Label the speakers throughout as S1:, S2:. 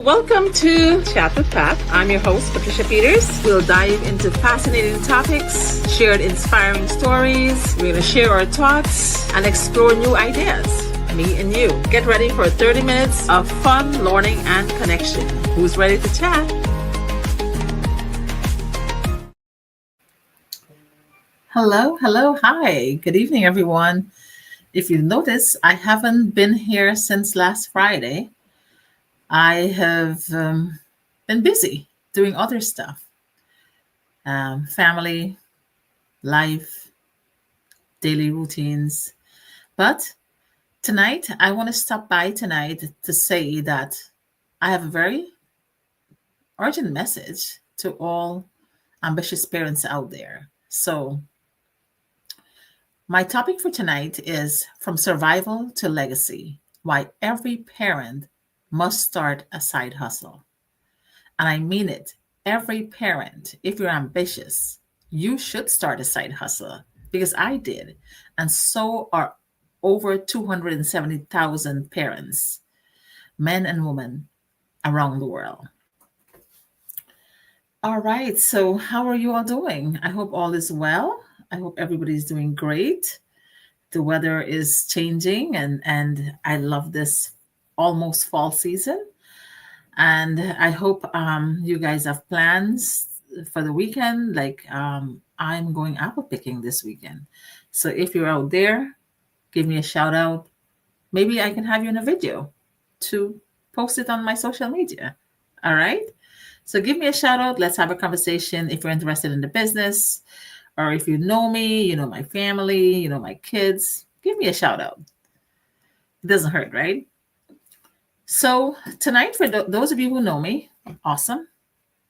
S1: Welcome to Chat with Pat. I'm your host, Patricia Peters. We'll dive into fascinating topics, share inspiring stories. We're going to share our thoughts and explore new ideas. Me and you. Get ready for 30 minutes of fun, learning, and connection. Who's ready to chat? Hello, hi. Good evening, everyone. If you notice, I haven't been here since last Friday. I have been busy doing other stuff, family, life, daily routines. But tonight, I want to stop by tonight to say that I have a very urgent message to all ambitious parents out there. So, my topic for tonight is From Survival to Legacy: Why Every Parent Must Start a Side Hustle. And I mean it. Every parent, if you're ambitious, you should start a side hustle because I did. And so are over 270,000 parents, men and women around the world. All right. So, how are you all doing? I hope all is well. I hope everybody's doing great. The weather is changing, and I love this almost fall season. And I hope you guys have plans for the weekend. Like I'm going apple picking this weekend. So if you're out there, give me a shout out. Maybe I can have you in a video to post it on my social media. All right. So give me a shout out. Let's have a conversation if you're interested in the business, or if you know me, you know my family, you know my kids. Give me a shout out. It doesn't hurt, right? So tonight, for those of you who know me, awesome,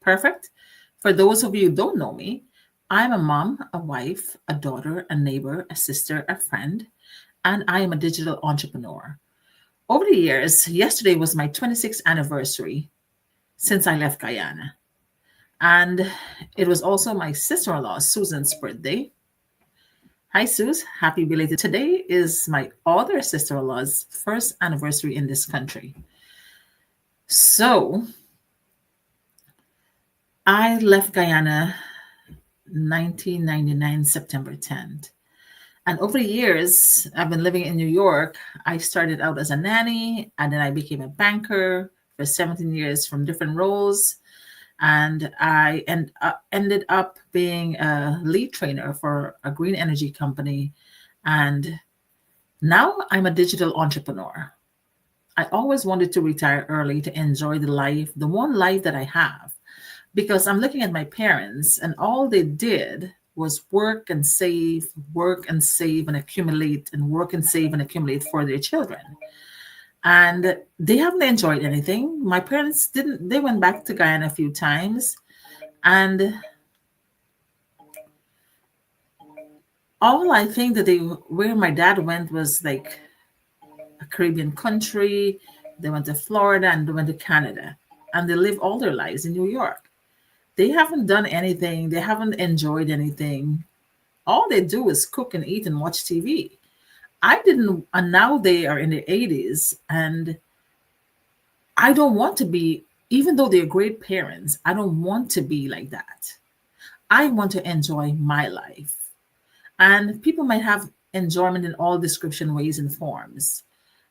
S1: perfect. For those of you who don't know me, I'm a mom, a wife, a daughter, a neighbor, a sister, a friend, and I am a digital entrepreneur. Over the years, yesterday was my 26th anniversary since I left Guyana. And it was also my sister-in-law, Susan's birthday. Hi, Suze. Happy belated. Today is my other sister-in-law's first anniversary in this country. So I left Guyana 1999, September 10th. And over the years, I've been living in New York. I started out as a nanny, and then I became a banker for 17 years from different roles. And I ended up being a lead trainer for a green energy company. And now I'm a digital entrepreneur. I always wanted to retire early to enjoy the life, the one life that I have, because I'm looking at my parents and all they did was work and save and accumulate, and work and save and accumulate for their children. And they haven't enjoyed anything. My parents didn't, they went back to Guyana a few times. And all I think that where my dad went was like a Caribbean country. They went to Florida and they went to Canada. And they live all their lives in New York. They haven't done anything. They haven't enjoyed anything. All they do is cook and eat and watch TV. I didn't, and now they are in their 80s, and I don't want to be, even though they're great parents, I don't want to be like that. I want to enjoy my life. And people might have enjoyment in all description ways and forms,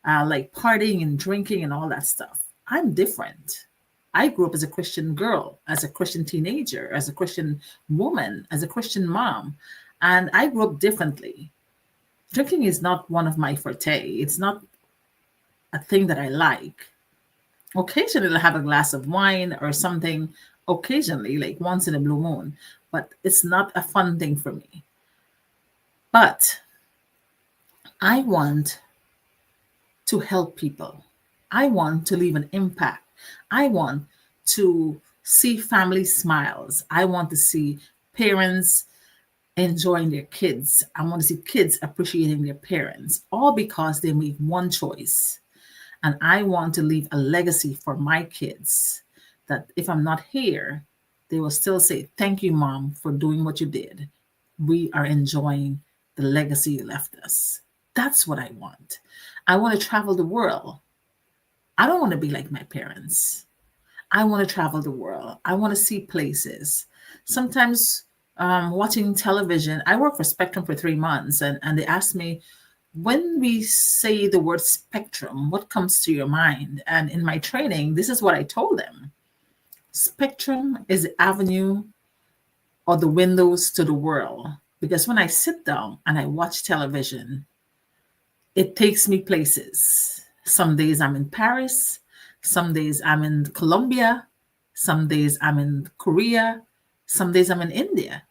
S1: like partying and drinking and all that stuff. I'm different. I grew up as a Christian girl, as a Christian teenager, as a Christian woman, as a Christian mom, and I grew up differently. Drinking is not one of my forte. It's not a thing that I like. Occasionally, I'll have a glass of wine or something, occasionally, like once in a blue moon, but it's not a fun thing for me. But I want to help people. I want to leave an impact. I want to see family smiles. I want to see parents enjoying their kids. I want to see kids appreciating their parents, all because they made one choice. And I want to leave a legacy for my kids that if I'm not here, they will still say, "Thank you, Mom, for doing what you did. We are enjoying the legacy you left us." That's what I want. I want to travel the world. I don't want to be like my parents. I want to travel the world. I want to see places. Sometimes watching television, I worked for Spectrum for 3 months, and they asked me, when we say the word spectrum, what comes to your mind? And in my training, this is what I told them. Spectrum is the avenue or the windows to the world. Because when I sit down and I watch television, it takes me places. Some days I'm in Paris, some days I'm in Colombia, some days I'm in Korea, some days I'm in India.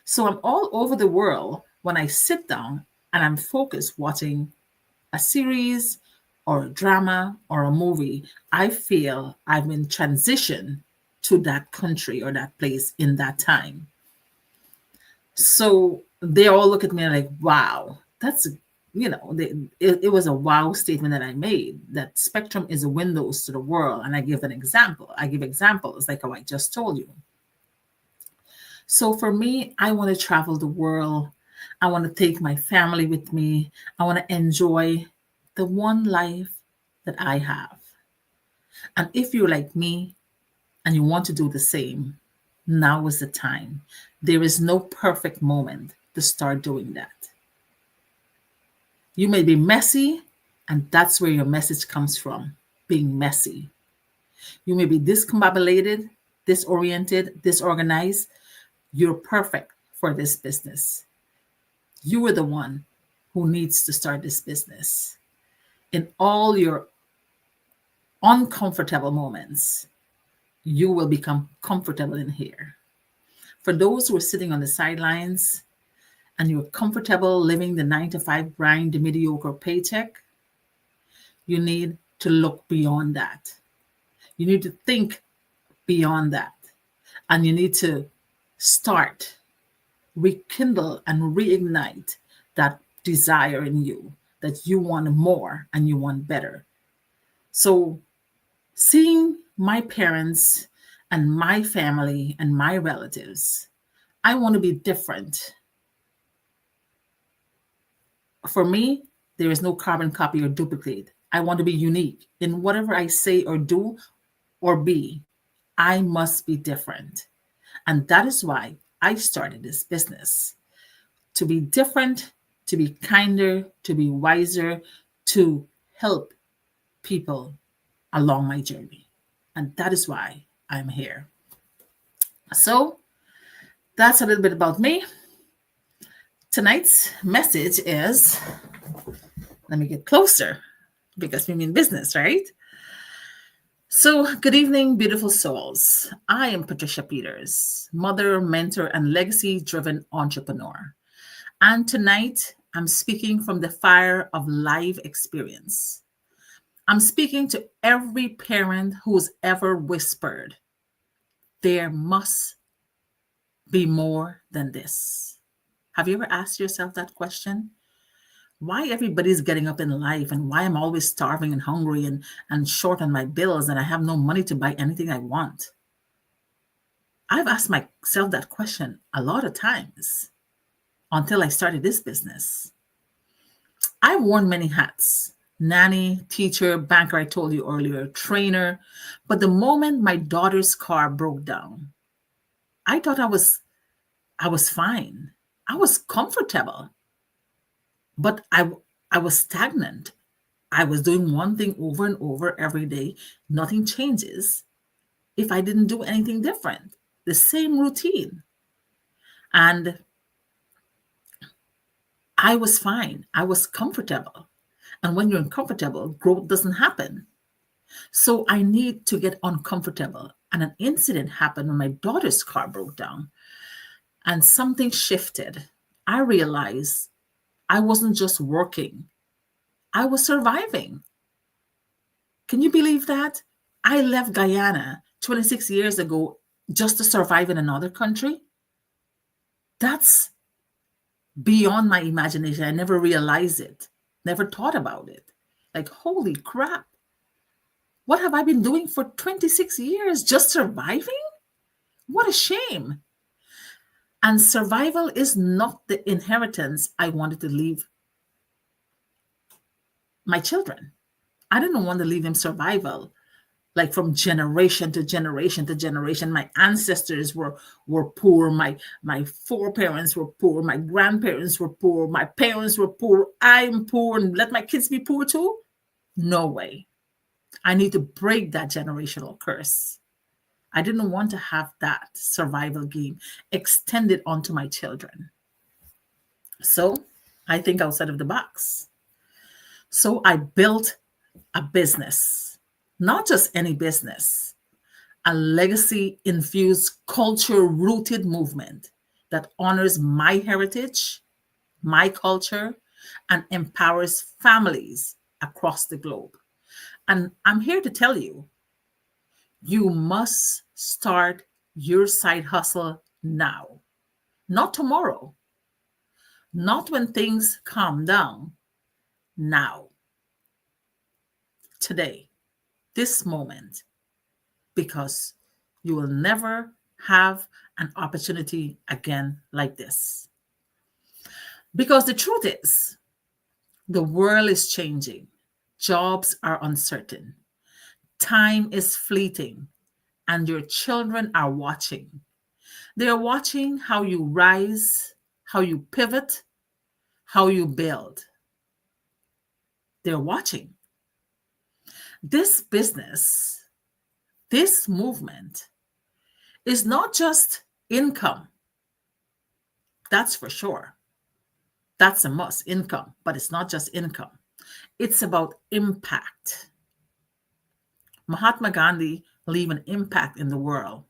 S1: So I'm all over the world when I sit down and I'm focused watching a series or a drama or a movie. I feel I'm in transition to that country or that place in that time. So they all look at me like, wow, that's, it was a wow statement that I made, that spectrum is a windows to the world. And I give an example. I give examples like how I just told you. So for me, I want to travel the world. I want to take my family with me. I want to enjoy the one life that I have. And if you're like me and you want to do the same, now is the time. There is no perfect moment to start doing that. You may be messy, and that's where your message comes from, being messy. You may be discombobulated, disoriented, disorganized. You're perfect for this business. You are the one who needs to start this business. In all your uncomfortable moments, you will become comfortable in here. For those who are sitting on the sidelines and you're comfortable living the 9 to 5 grind, the mediocre paycheck, you need to look beyond that. You need to think beyond that. And you need to start, rekindle, and reignite that desire in you, that you want more and you want better. So seeing my parents and my family and my relatives, I want to be different. For me, there is no carbon copy or duplicate. I want to be unique in whatever I say or do or be. I must be different. And that is why I started this business, to be different, to be kinder, to be wiser, to help people along my journey. And that is why I'm here. So that's a little bit about me. Tonight's message is, let me get closer because we mean business, right? So, good evening, beautiful souls. I am Patricia Peters, mother, mentor, and legacy-driven entrepreneur. And tonight, I'm speaking from the fire of live experience. I'm speaking to every parent who's ever whispered, there must be more than this. Have you ever asked yourself that question? Why everybody's getting up in life and why I'm always starving and hungry and short on my bills and I have no money to buy anything I want? I've asked myself that question a lot of times until I started this business. I've worn many hats: nanny, teacher, banker, I told you earlier, trainer. But the moment my daughter's car broke down, I thought I was fine. I was comfortable, but I was stagnant. I was doing one thing over and over every day. Nothing changes if I didn't do anything different. The same routine. And I was fine. I was comfortable. And when you're uncomfortable, growth doesn't happen. So I need to get uncomfortable. And an incident happened when my daughter's car broke down and something shifted. I realized I wasn't just working, I was surviving. Can you believe that? I left Guyana 26 years ago just to survive in another country. That's beyond my imagination. I never realized it, never thought about it. Like, holy crap. What have I been doing for 26 years? Just surviving? What a shame. And survival is not the inheritance I wanted to leave my children. I didn't want to leave them survival. like from generation to generation to generation. My ancestors were poor. My foreparents were poor. My grandparents were poor. My parents were poor. I'm poor, and let my kids be poor too? No way. I need to break that generational curse. I didn't want to have that survival game extended onto my children. So I think outside of the box. So I built a business, not just any business, a legacy infused, culture rooted movement that honors my heritage, my culture, and empowers families across the globe. And I'm here to tell you, you must start your side hustle now, not tomorrow, not when things calm down, now, today, this moment, because you will never have an opportunity again like this. Because the truth is, the world is changing, jobs are uncertain, time is fleeting, and your children are watching. They are watching how you rise, how you pivot, how you build. They're watching. This business, this movement is not just income. That's for sure. That's a must, income, but it's not just income. It's about impact. Mahatma Gandhi leave an impact in the world.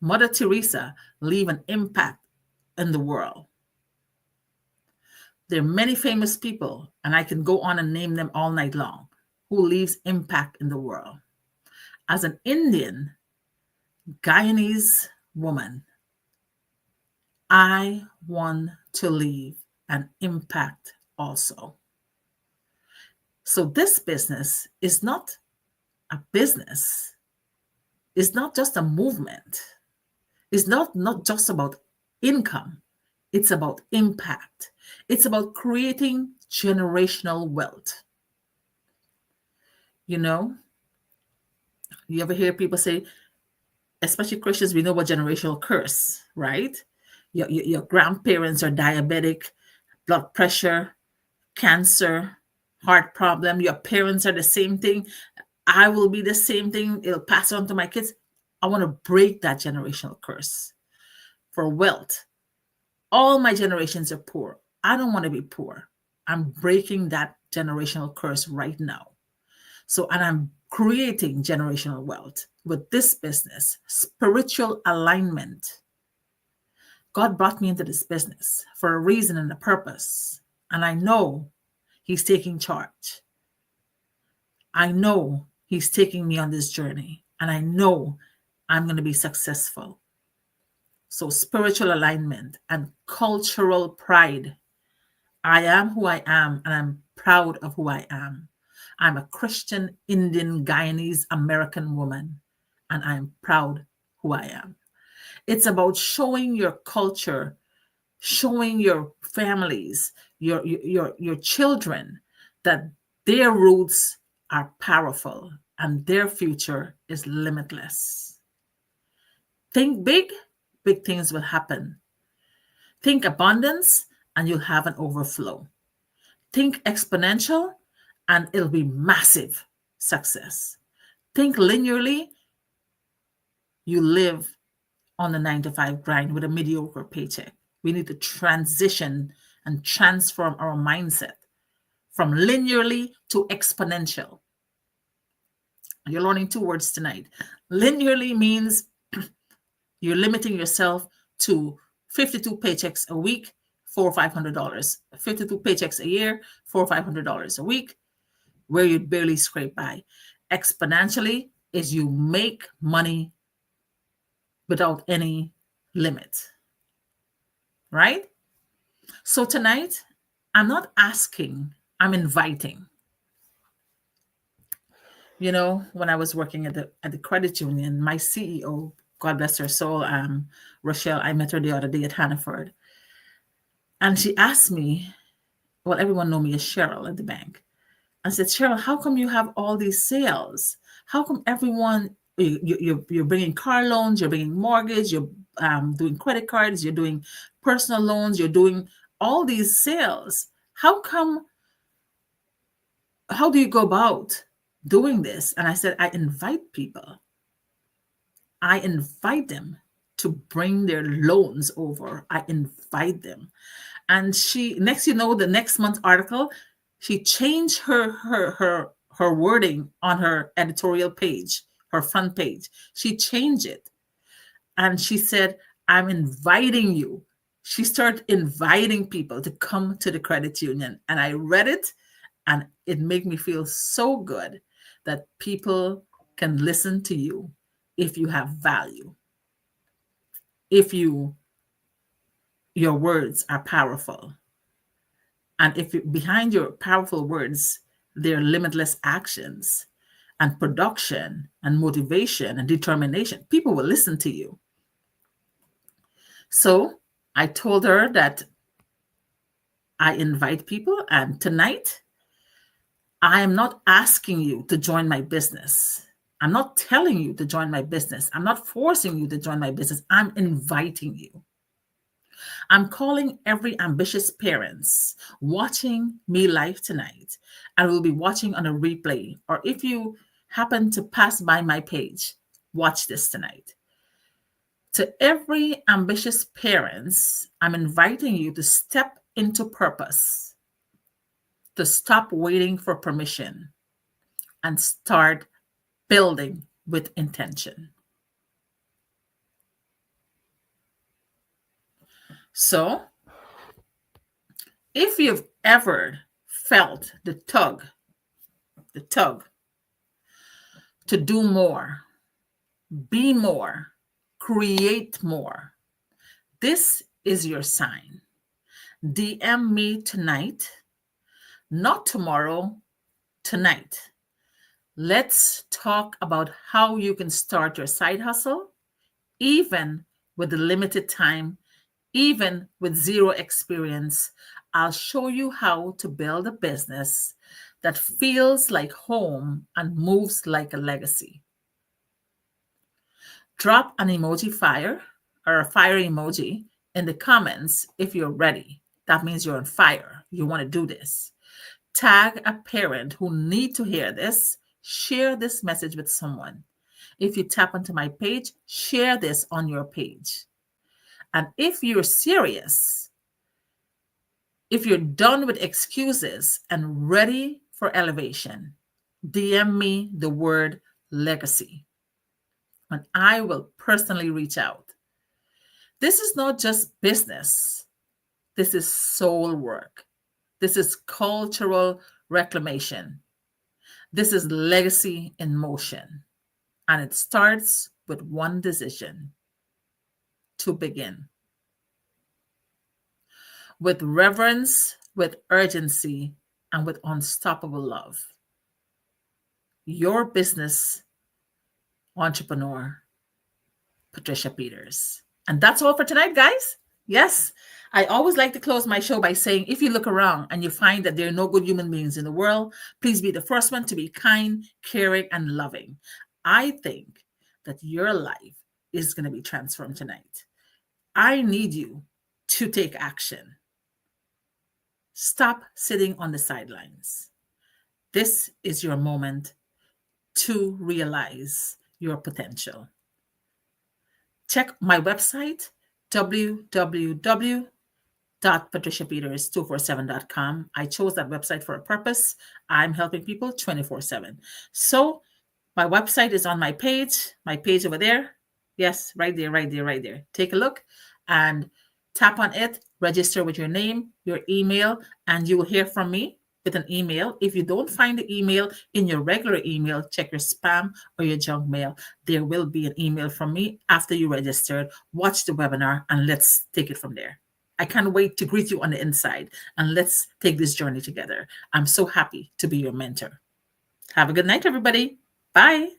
S1: Mother Teresa leave an impact in the world. There are many famous people, and I can go on and name them all night long, who leaves impact in the world. As an Indian Guyanese woman, I want to leave an impact also. So this business is not a business. It's not just a movement. It's not just about income. It's about impact. It's about creating generational wealth. You know, you ever hear people say, especially Christians, we know about generational curse, right? Your grandparents are diabetic, blood pressure, cancer, heart problem. Your parents are the same thing. I will be the same thing. It'll pass on to my kids. I want to break that generational curse for wealth. All my generations are poor. I don't want to be poor. I'm breaking that generational curse right now. So, and I'm creating generational wealth with this business, spiritual alignment. God brought me into this business for a reason and a purpose. And I know He's taking charge. I know He's taking me on this journey. And I know I'm going to be successful. So, spiritual alignment and cultural pride. I am who I am, and I'm proud of who I am. I'm a Christian, Indian, Guyanese, American woman, and I'm proud who I am. It's about showing your culture, showing your families, your children that their roots are powerful and their future is limitless. Think big, big things will happen. Think abundance, and you'll have an overflow. Think exponential, and it'll be massive success. Think linearly, you live on the 9 to 5 grind with a mediocre paycheck. We need to transition and transform our mindset from linearly to exponential. You're learning 2 words tonight. Linearly means you're limiting yourself to 52 paychecks a week, $400 or $500. 52 paychecks a year, $400 or $500 a week, where you barely scrape by. Exponentially is you make money without any limit, right? So tonight, I'm not asking, I'm inviting. You know, when I was working at the credit union, my CEO, God bless her soul, Rochelle, I met her the other day at Hannaford. And she asked me, well, everyone know me as Cheryl at the bank. I said, Cheryl, how come you have all these sales? How come everyone, you're bringing car loans, you're bringing mortgage, you're doing credit cards, you're doing personal loans, you're doing all these sales. How come, how do you go about doing this? And I said, I invite people. I invite them to bring their loans over. I invite them. And she, next, the next month's article, she changed her wording on her editorial page, her front page. She changed it. And she said, I'm inviting you. She started inviting people to come to the credit union. And I read it, and it made me feel so good that people can listen to you if you have value, if your words are powerful, and if behind your powerful words there are limitless actions and production and motivation and determination, people will listen to you. So I told her that I invite people, and tonight I am not asking you to join my business. I'm not telling you to join my business. I'm not forcing you to join my business. I'm inviting you. I'm calling every ambitious parents watching me live tonight and will be watching on a replay. Or if you happen to pass by my page, watch this tonight. To every ambitious parents, I'm inviting you to step into purpose, to stop waiting for permission and start building with intention. So, if you've ever felt the tug to do more, be more, create more, this is your sign. DM me tonight, not tomorrow, tonight. Let's talk about how you can start your side hustle, even with the limited time, even with zero experience. I'll show you how to build a business that feels like home and moves like a legacy. Drop an emoji fire or a fire emoji in the comments if you're ready. That means you're on fire. You want to do this. Tag a parent who need to hear this. Share this message with someone. If you tap onto my page, share this on your page. And if you're serious, if you're done with excuses and ready for elevation, DM me the word legacy, and I will personally reach out. This is not just business. This is soul work. This is cultural reclamation. This is legacy in motion. And it starts with one decision: to begin. With reverence, with urgency, and with unstoppable love. Your business entrepreneur, Patricia Peters. And that's all for tonight, guys. Yes, I always like to close my show by saying, if you look around and you find that there are no good human beings in the world, please be the first one to be kind, caring, and loving. I think that your life is going to be transformed tonight. I need you to take action. Stop sitting on the sidelines. This is your moment to realize your potential. Check my website, www.patriciapeters247.com. I chose that website for a purpose. I'm helping people 24/7. So my website is on my page over there. Yes, right there. Take a look and tap on it, register with your name, your email, and you will hear from me with an email. If you don't find the email in your regular email, check your spam or your junk mail. There will be an email from me after you registered. Watch the webinar and let's take it from there. I can't wait to greet you on the inside, and let's take this journey together. I'm so happy to be your mentor. Have a good night, everybody. Bye.